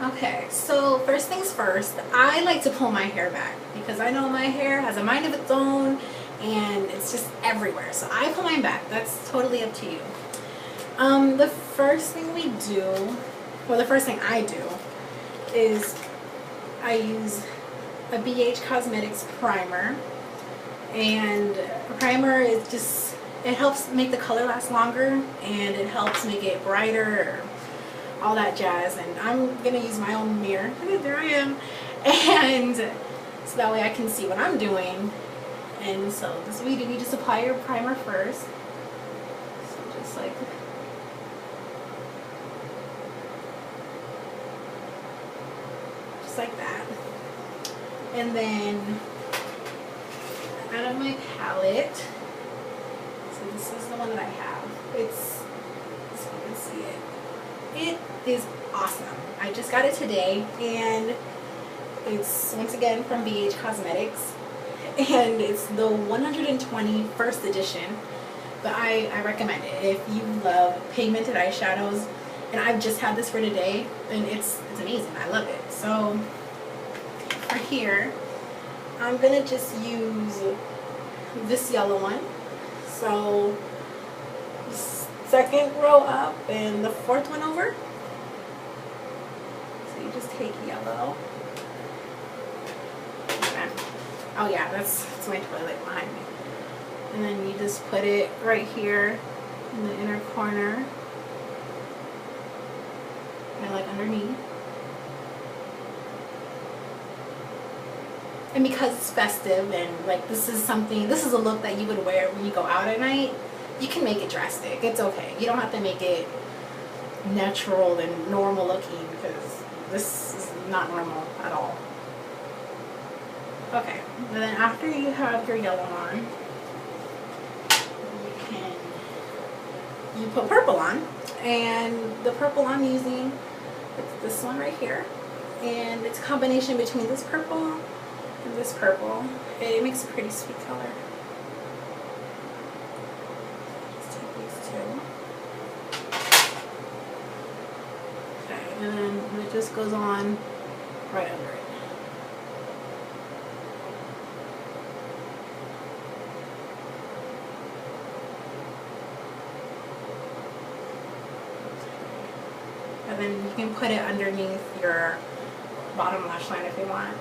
Okay, so first things first, I like to pull my hair back because I know my hair has a mind of its own and it's just everywhere. So I pull mine back. That's totally up to you. The first thing we do, well, the first thing I do is I use a BH Cosmetics primer. And a primer is just, it helps make the color last longer and it helps make it brighter, all that jazz. And I'm gonna use my own mirror. There I am. And so that way I can see what I'm doing. And so this way you just apply your primer first. So just like that. And then out of my palette, so this is the one that I have. It's, so you can see it. It is awesome. I just got it today, and it's once again from BH Cosmetics, and it's the 120 first edition. But I recommend it if you love pigmented eyeshadows, and I've just had this for today, and it's amazing. I love it. So for here, I'm gonna just use this yellow one. So second row up and the fourth one over. So you just take yellow. Okay. Oh yeah, that's my toilet behind me. And then you just put it right here in the inner corner. And like underneath. And because it's festive and like this is a look that you would wear when you go out at night, you can make it drastic. It's okay. You don't have to make it natural and normal looking because this is not normal at all. Okay, and then after you have your yellow on, you put purple on, and the purple I'm using, it's this one right here, and it's a combination between this purple and this purple. It makes a pretty sweet color. Let's take these two. Okay, and then it just goes on right under it. And then you can put it underneath your bottom lash line if you want.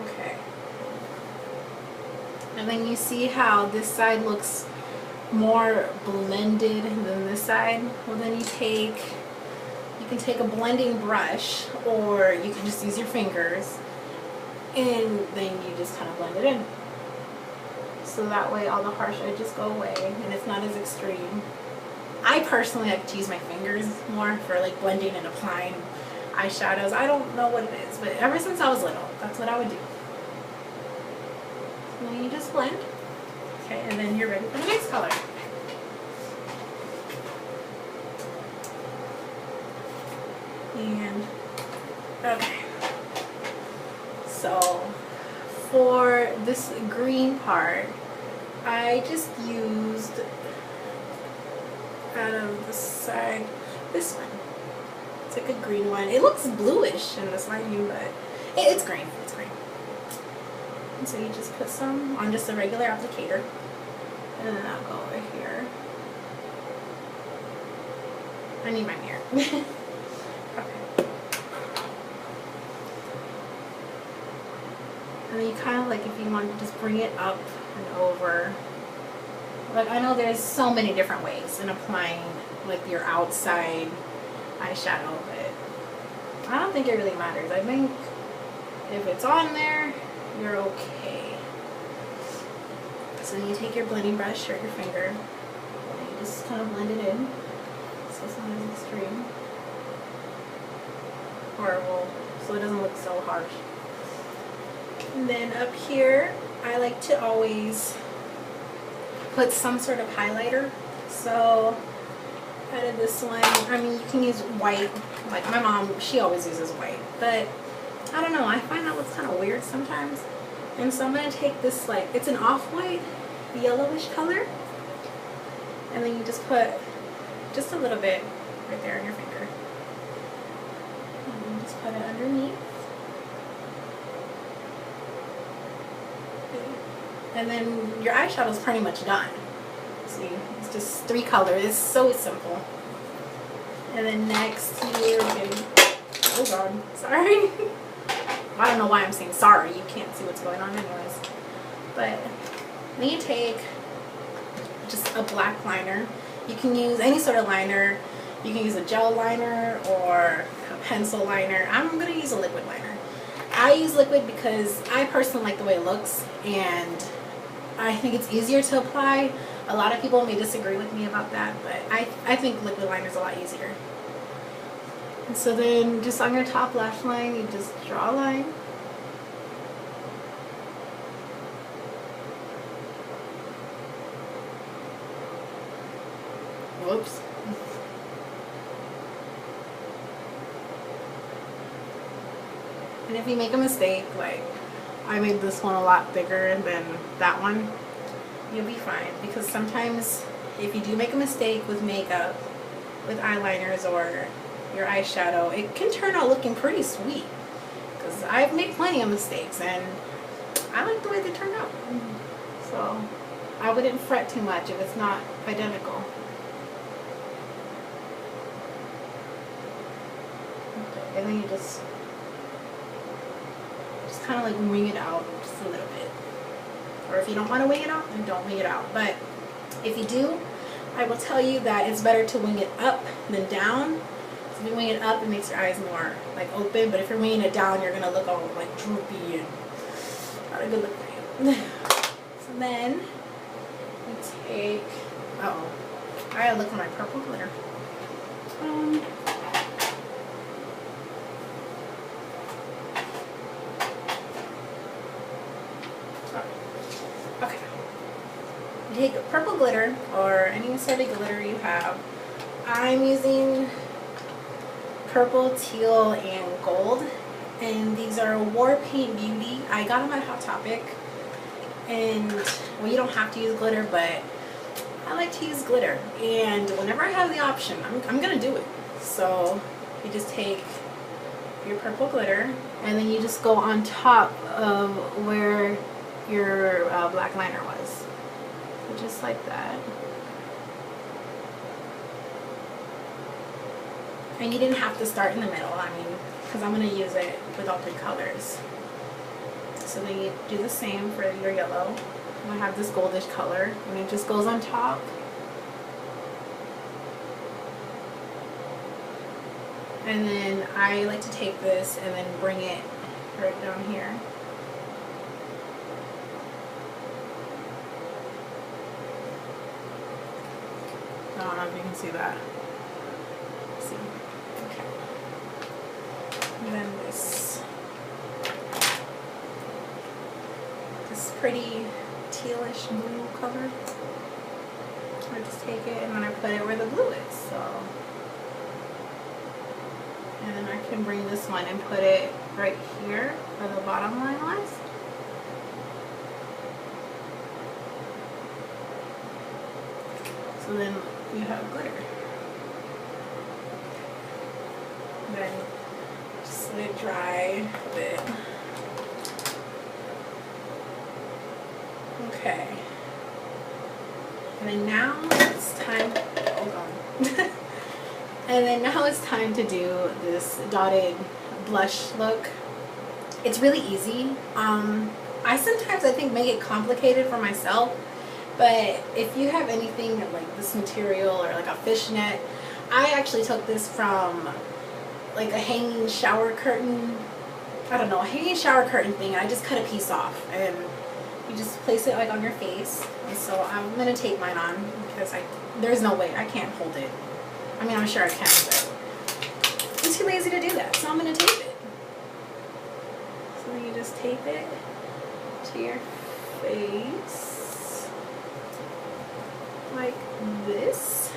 Okay. And then you see how this side looks more blended than this side? Well, then you can take a blending brush, or you can just use your fingers, and then you just kind of blend it in. So that way all the harsh edges go away and it's not as extreme. I personally like to use my fingers more for like blending and applying eyeshadows. I don't know what it is, but ever since I was little, that's what I would do. So then you just blend. Okay, and then you're ready for the next color. And, okay. So, for this green part, I just used out of the side this one. It's like a green one. It looks bluish in this lighting, but it's green. It's green. And so you just put some on just a regular applicator, and then I'll go over here. I need my mirror. Okay. And then you kind of like, if you want to just bring it up and over. Like, I know there's so many different ways in applying like your outside eyeshadow, but I don't think it really matters. I think if it's on there, you're okay. So then you take your blending brush or your finger and you just kind of blend it in so it's not as extreme. Horrible, so it doesn't look so harsh. And then up here, I like to always put some sort of highlighter. So out of this one, I mean, you can use white. Like my mom, she always uses white, but I don't know, I find that looks kind of weird sometimes. And so I'm going to take this, like, it's an off-white yellowish color, and then you just put just a little bit right there on your finger. And just put it underneath. And then your eyeshadow is pretty much done. See, it's just 3 colors. It's so simple. And then next you're getting, oh god, sorry. I don't know why I'm saying sorry. You can't see what's going on anyways. But then you take just a black liner. You can use any sort of liner. You can use a gel liner or a pencil liner. I'm going to use a liquid liner. I use liquid because I personally like the way it looks, and I think it's easier to apply. A lot of people may disagree with me about that, but I think liquid liner is a lot easier. And so then just on your top lash line, you just draw a line. Whoops. And if you make a mistake, like I made this one a lot bigger than that one, you'll be fine. Because sometimes if you do make a mistake with makeup, with eyeliners or your eyeshadow, it can turn out looking pretty sweet. Because I've made plenty of mistakes and I like the way they turn out. So I wouldn't fret too much if it's not identical. Okay, and then you just kind of like wing it out just a little bit. Or if you don't want to wing it out, then don't wing it out. But if you do, I will tell you that it's better to wing it up than down. So if you wing it up, it makes your eyes more like open. But if you're winging it down, you're going to look all like droopy and not a good look for you. So then you take, uh-oh, I gotta look for my purple glitter. Okay. You take purple glitter or any sort of glitter you have. I'm using purple, teal, and gold. And these are War Paint Beauty. I got them at Hot Topic. And, well, you don't have to use glitter, but I like to use glitter. And whenever I have the option, I'm going to do it. So you just take your purple glitter, and then you just go on top of where your black liner was. So just like that. And you didn't have to start in the middle, I mean, because I'm going to use it with all 3 colors. So then you do the same for your yellow. I have this goldish color, and it just goes on top. And then I like to take this and then bring it right down here. I don't know if you can see that. Let's see. Okay. And then this pretty tealish blue color. I just take it and then I put it where the blue is. So, and then I can bring this one and put it right here where the bottom line was. So then you have glitter. And then just let it dry a bit. Okay. And then now it's time, oh god. And then now it's time to do this dotted blush look. It's really easy. I sometimes, I think, make it complicated for myself. But if you have anything like this material or like a fishnet, I actually took this from like a hanging shower curtain, I don't know, a hanging shower curtain thing, and I just cut a piece off and you just place it like on your face. And so I'm going to take mine on because there's no way, I can't hold it. I mean, I'm sure I can, but I'm too lazy to do that, so I'm going to tape it. So then you just tape it to your face like this.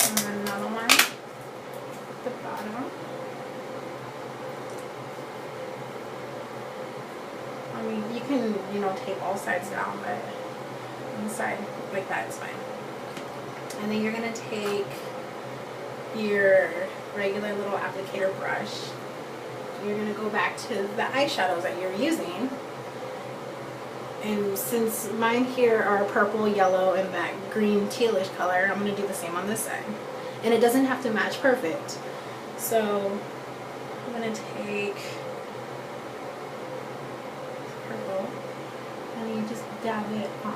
And then another one at the bottom. I mean, you can, you know, tape all sides down, but inside like that is fine. And then you're going to take your regular little applicator brush. You're going to go back to the eyeshadows that you're using. And since mine here are purple, yellow, and that green tealish color, I'm going to do the same on this side. And it doesn't have to match perfect. So I'm going to take purple and you just dab it on.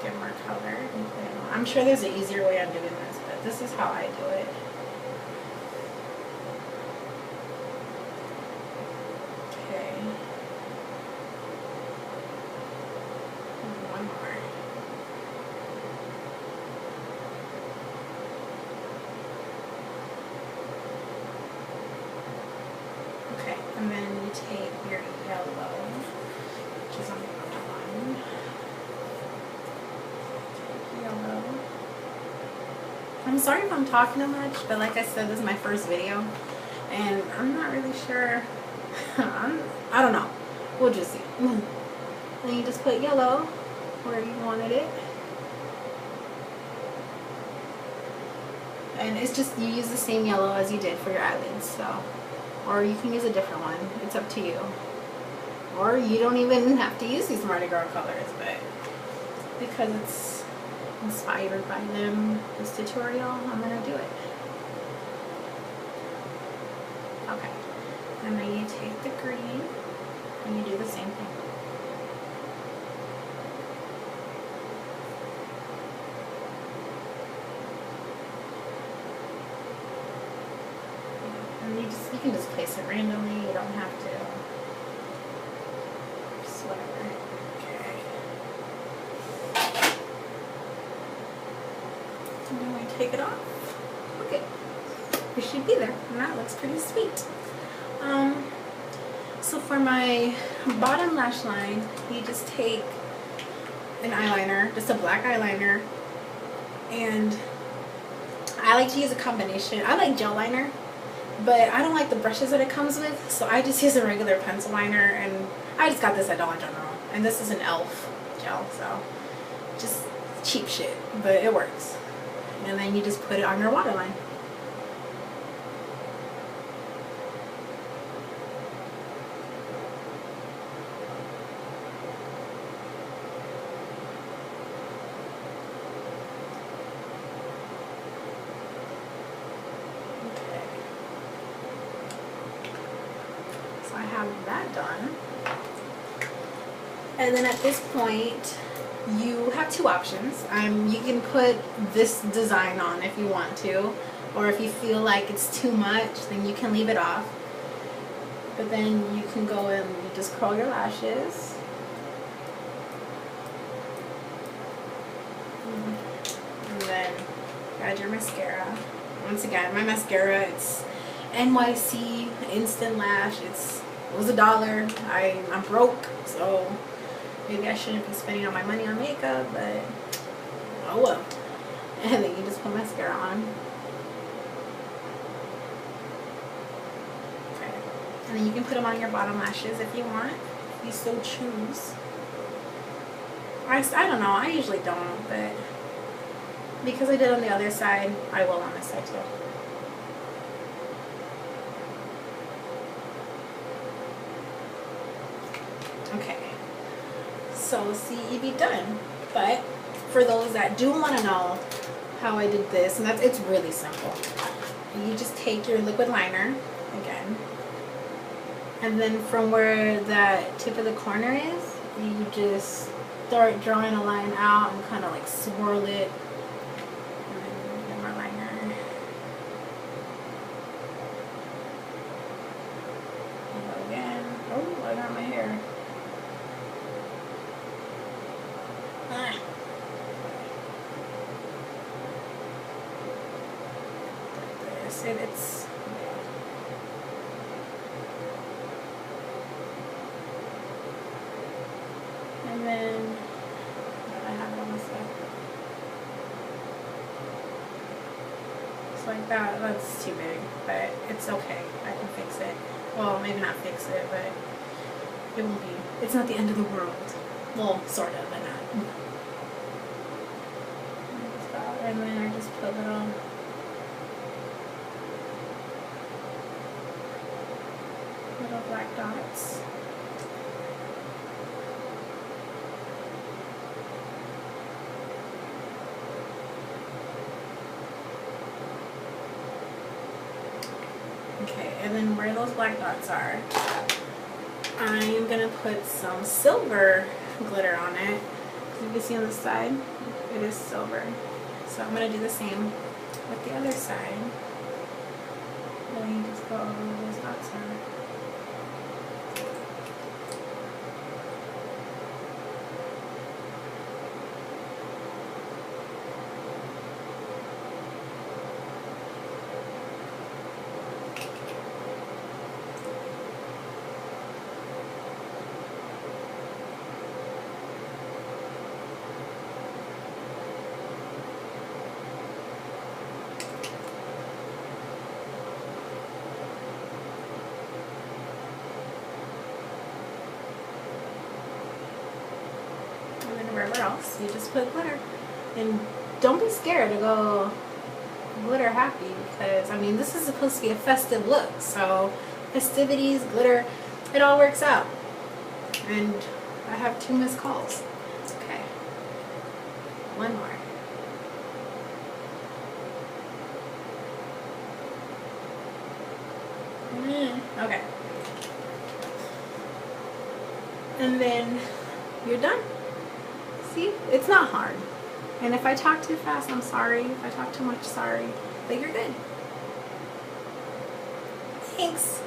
Get more color and put it on. I'm sure there's an easier way of doing this, but this is how I do it. Okay. And one more. Okay, and then you take your yellow, which is on the other one. I'm sorry if I'm talking too much, but like I said, this is my first video, and I'm not really sure. I don't know. We'll just see. Then you just put yellow where you wanted it. And it's just, you use the same yellow as you did for your eyelids, so. Or you can use a different one. It's up to you. Or you don't even have to use these Mardi Gras colors, but because it's inspired by them, this tutorial, I'm gonna do it. Okay, and then you take the green and you do the same thing. And you can just place it randomly, you don't have to. Just whatever. And then we take it off. Okay, it should be there, and that looks pretty sweet. So for my bottom lash line, you just take an eyeliner, just a black eyeliner, and I like to use a combination. I like gel liner, but I don't like the brushes that it comes with, so I just use a regular pencil liner, and I just got this at Dollar General, and this is an e.l.f. gel, so just cheap shit, but it works. And then you just put it on your waterline. Okay. So I have that done. And then at this point, you have two options. You can put this design on if you want to, or if you feel like it's too much, then you can leave it off. But then you can go and you just curl your lashes. And then add your mascara. Once again, my mascara, it's NYC Instant Lash. It was $1. I'm broke, so maybe I shouldn't be spending all my money on makeup, but oh well. And then you just put mascara on. Okay. And then you can put them on your bottom lashes if you want, if you so choose. I don't know, I usually don't, but because I did on the other side, I will on this side too. Okay. So see, you be done. But for those that do want to know how I did this, and it's really simple. You just take your liquid liner again, and then from where that tip of the corner is, you just start drawing a line out and kind of like swirl it, and then get more liner. And go again. Oh, I got my hair. And it's and then like that. That's too big, but it's okay. I can fix it. Well, maybe not fix it, but it won't be. It's not the end of the world. Well, sort of, but not. And then I just put little black dots. Okay, and then where those black dots are, I'm gonna put some silver glitter on it. You can see on the side, it is silver. So I'm gonna do the same with the other side. Then you just go over where those dots are. Wherever else, you just put glitter. And don't be scared to go glitter happy, because I mean, this is supposed to be a festive look, so festivities, glitter, it all works out. And I have 2 missed calls. Okay, one more. Okay, and then you're done. See, it's not hard. And if I talk too fast, I'm sorry. If I talk too much, sorry. But you're good. Thanks.